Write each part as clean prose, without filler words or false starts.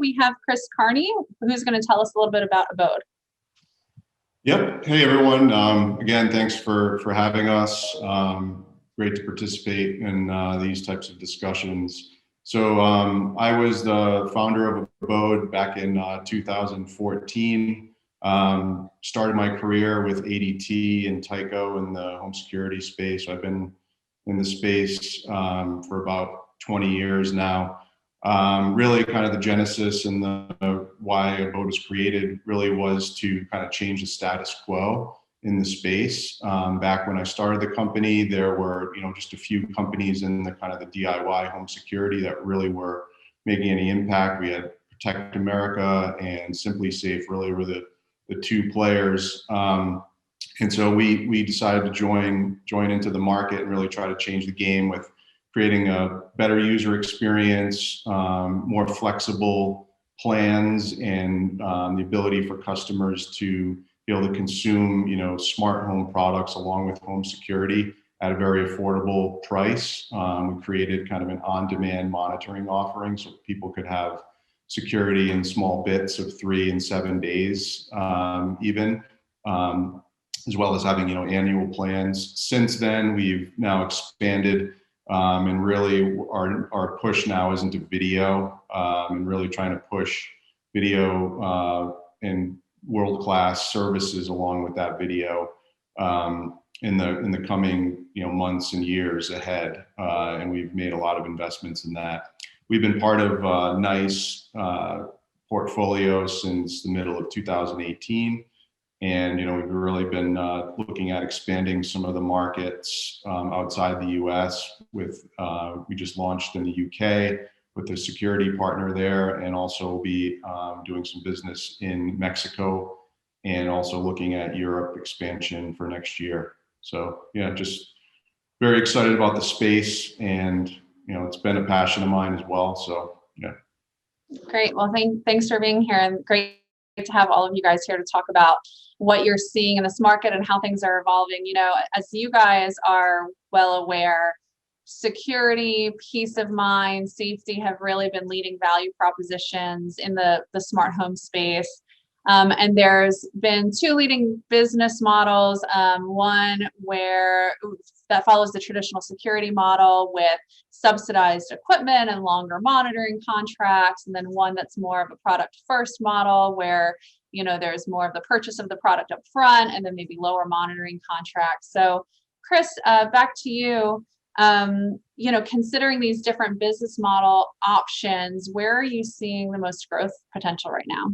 we have Chris Carney, who's going to tell us a little bit about Abode. Yep. Hey, everyone. Again, thanks for having us. Great to participate in these types of discussions. So I was the founder of Abode back in 2014. Started my career with ADT and Tyco in the home security space. So I've been in the space for about 20 years now. Really kind of the genesis and the why Abode was created really was to kind of change the status quo in the space. Back when I started the company, there were just a few companies in the kind of the DIY home security that really were making any impact. We had Protect America and Simply Safe really were the two players. And so we decided to join into the market and really try to change the game with creating a better user experience, more flexible plans, and the ability for customers to be able to consume, smart home products along with home security at a very affordable price. We created kind of an on-demand monitoring offering so people could have security in small bits of 3 and 7 days, even, as well as having, annual plans. Since then, we've now expanded. And really our push now is into video, and really trying to push video and world-class services along with that video in the coming months and years ahead. And we've made a lot of investments in that. We've been part of a nice portfolio since the middle of 2018. And we've really been looking at expanding some of the markets outside the U.S. with we just launched in the U.K. with a security partner there, and also be doing some business in Mexico, and also looking at Europe expansion for next year. So yeah, just very excited about the space, and it's been a passion of mine as well. So yeah. Great. Well, thanks for being here, and great to have all of you guys here to talk about what you're seeing in this market and how things are evolving. As you guys are well aware, security, peace of mind, safety have really been leading value propositions in the smart home space. And there's been 2 leading business models, one that follows the traditional security model with subsidized equipment and longer monitoring contracts, and then one that's more of a product first model where there's more of the purchase of the product up front and then maybe lower monitoring contracts. So Chris, back to you. Considering these different business model options, where are you seeing the most growth potential right now?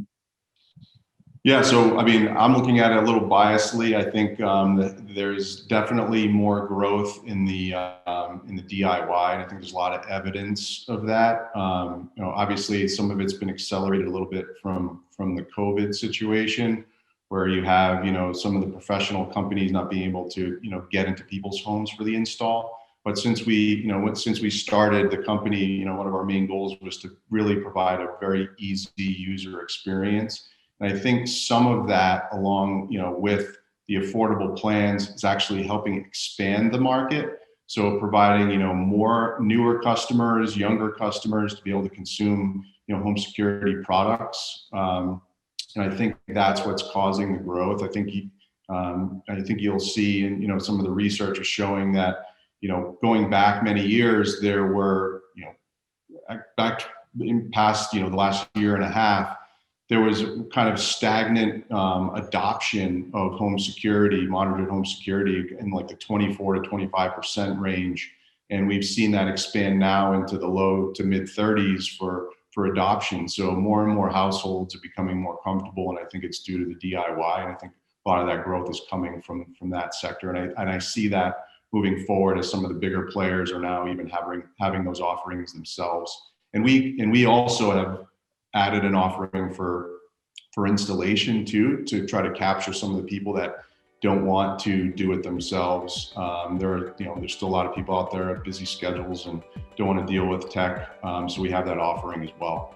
Yeah, so I mean, I'm looking at it a little biasly. I think there's definitely more growth in the DIY, and I think there's a lot of evidence of that. Obviously, some of it's been accelerated a little bit from the COVID situation, where you have some of the professional companies not being able to get into people's homes for the install. But since we started the company, one of our main goals was to really provide a very easy user experience. And I think some of that, along with the affordable plans, is actually helping expand the market. So providing more newer customers, younger customers to be able to consume home security products. And I think that's what's causing the growth. I think you'll see, and some of the research is showing that going back many years, there were back in past the last year and a half, there was kind of stagnant adoption of home security, monitored home security, in like the 24 to 25% range. And we've seen that expand now into the low to mid 30s for adoption. So more and more households are becoming more comfortable. And I think it's due to the DIY. And I think a lot of that growth is coming from that sector. And I see that moving forward as some of the bigger players are now even having those offerings themselves. And we also have added an offering for installation too, to try to capture some of the people that don't want to do it themselves. There's still a lot of people out there with busy schedules and don't want to deal with tech. So we have that offering as well.